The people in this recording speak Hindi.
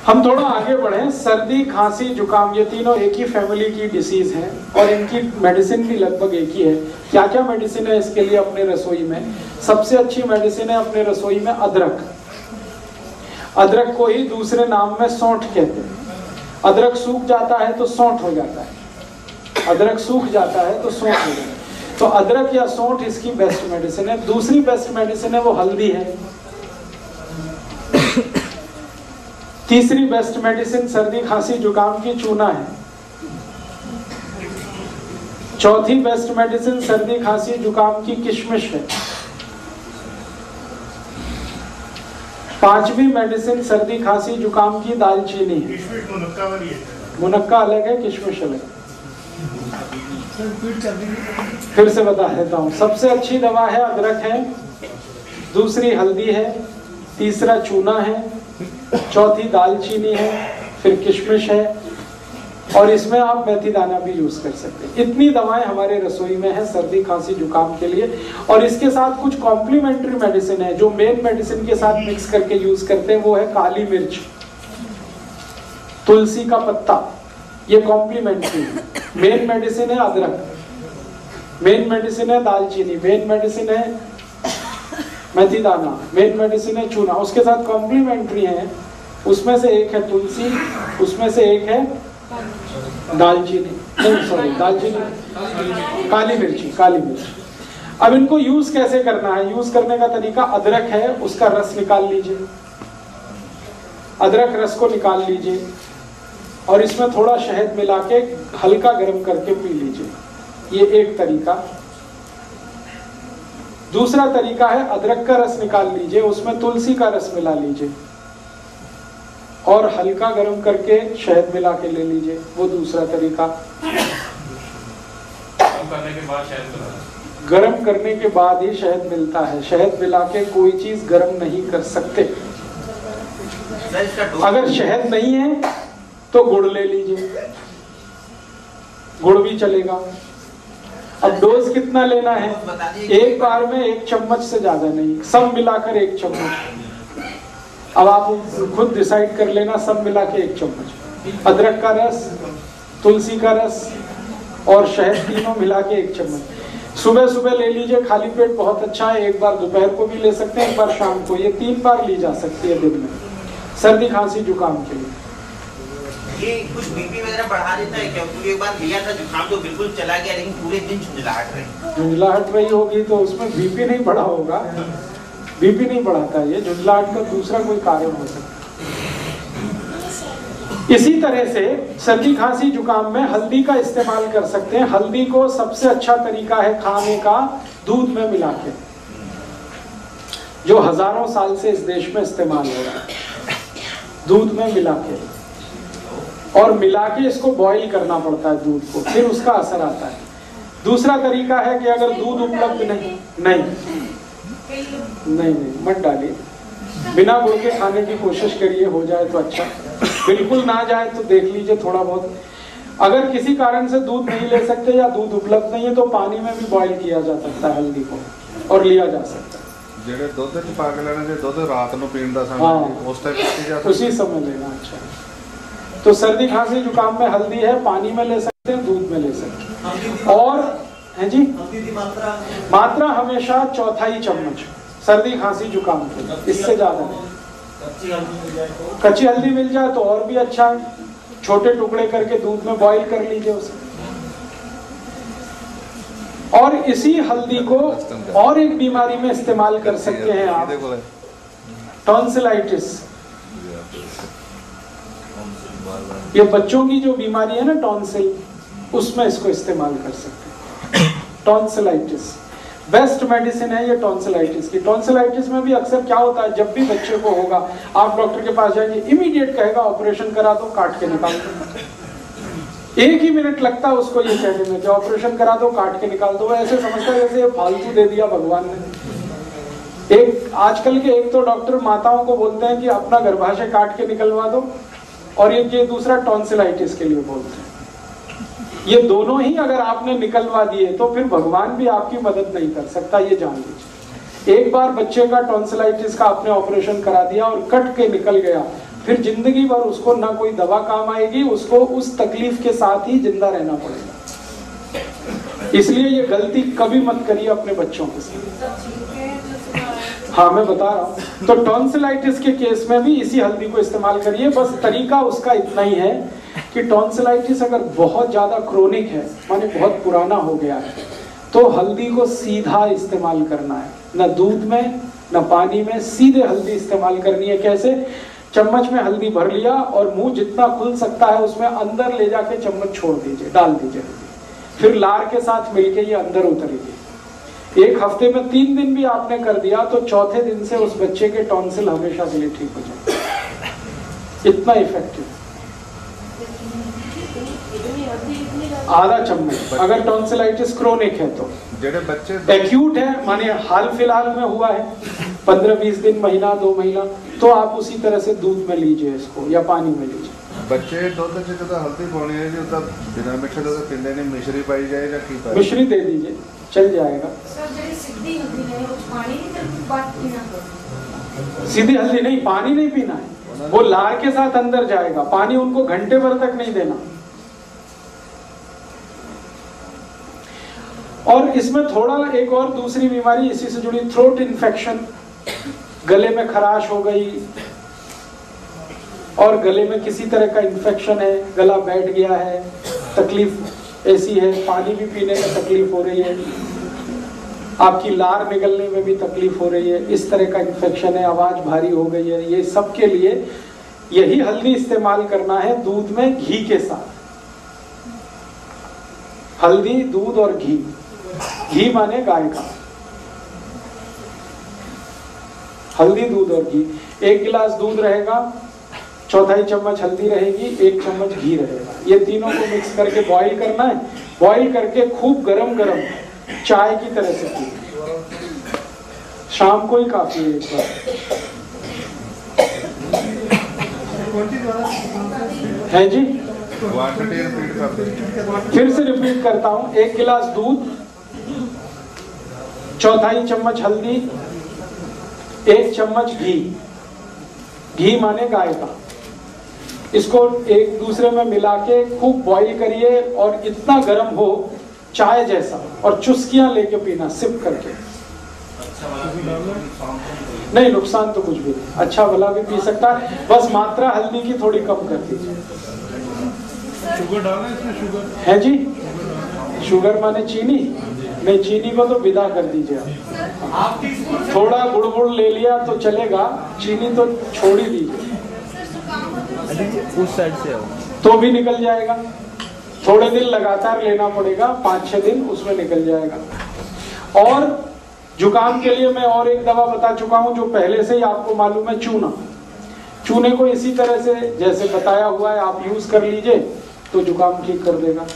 हम थोड़ा आगे बढ़े। सर्दी, खांसी, जुकाम ये तीनों एक ही फैमिली की डिसीज हैं और इनकी मेडिसिन भी लगभग एक ही है। क्या क्या मेडिसिन है इसके लिए अपने रसोई में? सबसे अच्छी मेडिसिन है अपने रसोई में अदरक। अदरक को ही दूसरे नाम में सौंठ कहते हैं। अदरक सूख जाता है तो सौंठ हो जाता है, अदरक सूख जाता है तो सौंठ हो जाता है। तो अदरक या सौंठ इसकी बेस्ट मेडिसिन है। दूसरी बेस्ट मेडिसिन है वो हल्दी है। तीसरी बेस्ट मेडिसिन सर्दी, खांसी, जुकाम की चूना है। चौथी बेस्ट मेडिसिन सर्दी, खांसी, जुकाम की किशमिश है। पांचवी मेडिसिन सर्दी, खांसी, जुकाम की दालचीनी है। मुनक्का अलग है, किशमिश अलग है। फिर से बता देता हूँ। सबसे अच्छी दवा है अदरक है, दूसरी हल्दी है, तीसरा चूना है, चौथी दालचीनी है, फिर किशमिश है और इसमें आप मेथी दाना भी यूज कर सकते हैं। इतनी दवाएं हमारे रसोई में है सर्दी, खांसी, जुकाम के लिए। और इसके साथ कुछ कॉम्प्लीमेंट्री मेडिसिन है जो मेन मेडिसिन के साथ मिक्स करके यूज करते हैं। वो है काली मिर्च, तुलसी का पत्ता, ये कॉम्प्लीमेंट्री है। मेन मेडिसिन है अदरक, मेन मेडिसिन है दालचीनी, मेन मेडिसिन है मेथी दाना, मेन मेडिसिन है चूना। उसके साथ कॉम्प्लीमेंट्री है, उसमें से एक है तुलसी, उसमें से एक है दालचीनी, नहीं सॉरी दालचीनी, काली मिर्ची, काली मिर्ची। अब इनको यूज कैसे करना है? यूज करने का तरीका, अदरक है उसका रस निकाल लीजिए, अदरक रस को निकाल लीजिए और इसमें थोड़ा शहद मिला के हल्का गर्म करके पी लीजिए। ये एक तरीका। दूसरा तरीका है अदरक का रस निकाल लीजिए, उसमें तुलसी का रस मिला लीजिए और हल्का गर्म करके शहद मिला के ले लीजिए। वो दूसरा तरीका। गर्म करने के बाद ही शहद मिलता है, शहद मिला के कोई चीज गर्म नहीं कर सकते। अगर शहद नहीं है तो गुड़ ले लीजिए, गुड़ भी चलेगा। अब डोज कितना लेना है? एक बार में 1 चम्मच से ज्यादा नहीं, सब मिलाकर 1 चम्मच। अब आप खुद डिसाइड कर लेना, सब मिला के 1 चम्मच। अदरक का रस, तुलसी का रस और शहद तीनों मिला के 1 चम्मच। सुबह सुबह ले लीजिए, खाली पेट बहुत अच्छा है। एक बार दोपहर को भी ले सकते हैं, एक बार शाम को। ये 3 बार ली जा सकती है दिन में, सर्दी, खांसी, जुकाम के लिए। ये कुछ बीपी वगैरह बढ़ा देता है क्या? क्योंकि एक बार लिया था जुकाम तो बिल्कुल चला गया, लेकिन पूरे दिन झुंझलाहट रही। झुंझलाहट रही होगी तो उसमें बीपी नहीं बढ़ा होगा। बीपी नहीं बढ़ाता ये, झुंझलाहट का दूसरा कोई कारण हो सकता है। इसी तरह से सर्दी, खांसी, जुकाम में हल्दी का इस्तेमाल कर सकते हैं। हल्दी को सबसे अच्छा तरीका है खाने का दूध में मिला के, जो हजारों साल से इस देश में इस्तेमाल हो रहा है। दूध में मिला के और मिला के इसको बॉईल करना पड़ता है दूध को, फिर उसका असर आता है। दूसरा तरीका है कि अगर दूध उपलब्ध नहीं मत डालिए, बिना गुड़ के खाने की कोशिश करिए, हो जाए तो अच्छा, बिल्कुल ना जाए तो देख लीजिए थोड़ा बहुत। अगर किसी कारण से दूध नहीं ले सकते या दूध उपलब्ध नहीं है तो पानी में भी बॉईल किया जा सकता है हल्दी को और लिया जा सकता है। ਜਿਹੜੇ ਦੁੱਧ ਚ ਪਾ ਕੇ ਲੈਣਾ, ਜੇ ਦੁੱਧ ਰਾਤ ਨੂੰ ਪੀਣ ਦਾ समय उस टाइप पी जा सकता है, उसी समय लेना। अच्छा, तो सर्दी, खांसी, जुकाम में हल्दी है, पानी में ले सकते हैं, दूध में ले सकते हैं। और है जी, मात्रा हमेशा 1/4 चम्मच सर्दी, खांसी, जुकाम के, इससे ज्यादा नहीं। कच्ची हल्दी मिल जाए तो और भी अच्छा है। छोटे टुकड़े करके दूध में बॉईल कर लीजिए उसे। और इसी हल्दी को और एक बीमारी में इस्तेमाल कर सकते हैं आप, टॉन्सिलाइटिस। ये बच्चों की जो बीमारी है ना टॉन्सिल, उसमें इसको इस्तेमाल कर सकते हैं। टॉन्सिलाइटिस बेस्ट मेडिसिन है ये टॉन्सिलाइटिस की। टॉन्सिलाइटिस में भी अक्सर क्या होता है, जब भी बच्चे को होगा आप डॉक्टर के पास जाएंगे, इमीडिएट कहेगा ऑपरेशन करा दो, काट के निकाल दो। 1 ही मिनट लगता है उसको ये कहने में कि ऑपरेशन करा दो, काट के निकाल दो। ऐसे समझता है जैसे ये फालतू दे दिया भगवान ने। एक आजकल के एक तो डॉक्टर माताओं को बोलते हैं कि अपना गर्भाशय काट के निकलवा दो, और ये दूसरा टॉन्सिलाइटिस के लिए बोलते हैं। ये दोनों ही अगर आपने निकलवा दिए तो फिर भगवान भी आपकी मदद नहीं कर सकता, ये जान लीजिए। एक बार बच्चे का टॉन्सिलाइटिस का आपने ऑपरेशन करा दिया और कट के निकल गया, फिर जिंदगी भर उसको ना कोई दवा काम आएगी, उसको उस तकलीफ के साथ ही जिंदा रहना पड़ेगा। इसलिए ये गलती कभी मत करिए अपने बच्चों के साथ। हाँ मैं बता रहा हूँ। तो टॉन्सिलाइटिस के केस में भी इसी हल्दी को इस्तेमाल करिए। बस तरीका उसका इतना ही है कि टॉन्सिलाइटिस अगर बहुत ज्यादा क्रोनिक है, माने बहुत पुराना हो गया है, तो हल्दी को सीधा इस्तेमाल करना है, न दूध में न पानी में, सीधे हल्दी इस्तेमाल करनी है। कैसे? चम्मच में हल्दी भर लिया और मुंह जितना खुल सकता है उसमें अंदर ले जाके चम्मच छोड़ दीजिए, डाल दीजिए हल्दी, फिर लार के साथ मिलके ये अंदर उतरेगी। एक हफ्ते में 3 दिन भी आपने कर दिया तो चौथे दिन से उस बच्चे के टॉन्सिल हमेशा के लिए ठीक हो जाए। इतना इफेक्टिव। आधा चम्मच अगर टॉन्सिलाइटिस क्रोनिक है तो। जेडे बच्चे एक्यूट है, माने हाल फिलहाल में हुआ है 15-20 दिन, महीना 2 महीना, तो आप उसी तरह से दूध में लीजिए इसको या पानी में लीजिए। बच्चे दुध च जदा हल्दी पानी है जी उदा बिना मिठे दुध पींदे नहीं, मिश्री पाई जाए या की पाए? मिश्री दे दीजिए, चल जाएगा। सर जेडी सीधी हल्दी है उस पानी नहीं करती बात पीना। सीधी हल्दी नहीं, पानी नहीं पीना है, वो लार के साथ अंदर जाएगा। पानी उनको घंटे भर तक नहीं देना। और इसमें थोड़ा एक और दूसरी बीमारी इसी से जुड़ी, थ्रोट इन्फेक्शन, गले में खराश हो गई और गले में किसी तरह का इन्फेक्शन है, गला बैठ गया है, तकलीफ ऐसी है, पानी भी पीने में तकलीफ हो रही है, आपकी लार निकलने में भी तकलीफ हो रही है, इस तरह का इन्फेक्शन है, आवाज भारी हो गई है, ये सब के लिए यही हल्दी इस्तेमाल करना है दूध में घी के साथ। हल्दी, दूध और घी। घी माने गाय का। हल्दी, दूध और घी। 1 गिलास दूध रहेगा, 1/4 चम्मच हल्दी रहेगी, 1 चम्मच घी रहेगा। ये तीनों को मिक्स करके बॉईल करना है। बॉईल करके खूब गरम गरम चाय की तरह से पीना। शाम को ही काफी है एक बार। है जी, फिर से रिपीट करता हूं। 1 गिलास दूध, 1/4 चम्मच हल्दी, 1 चम्मच घी। घी माने गाय का। इसको एक दूसरे में मिला के खूब बॉईल करिए और इतना गर्म हो चाय जैसा, और चुस्कियां लेके पीना, सिप करके। नहीं, नुकसान तो कुछ भी नहीं, अच्छा भला भी पी सकता है, बस मात्रा हल्दी की थोड़ी कम कर दीजिए। शुगर डालना इसमें? शुगर है जी? शुगर माने चीनी? नहीं, चीनी को तो विदा कर दीजिए आप। थोड़ा गुड़ ले लिया तो चलेगा, चीनी तो छोड़ ही दीजिए। उस साइड से तो भी निकल जाएगा। थोड़े दिन लगातार लेना पड़ेगा, 5-6 दिन उसमें निकल जाएगा। और जुकाम के लिए मैं और एक दवा बता चुका हूं जो पहले से ही आपको मालूम है, चूना। चूने को इसी तरह से जैसे बताया हुआ है आप यूज कर लीजिए तो जुकाम ठीक कर देगा।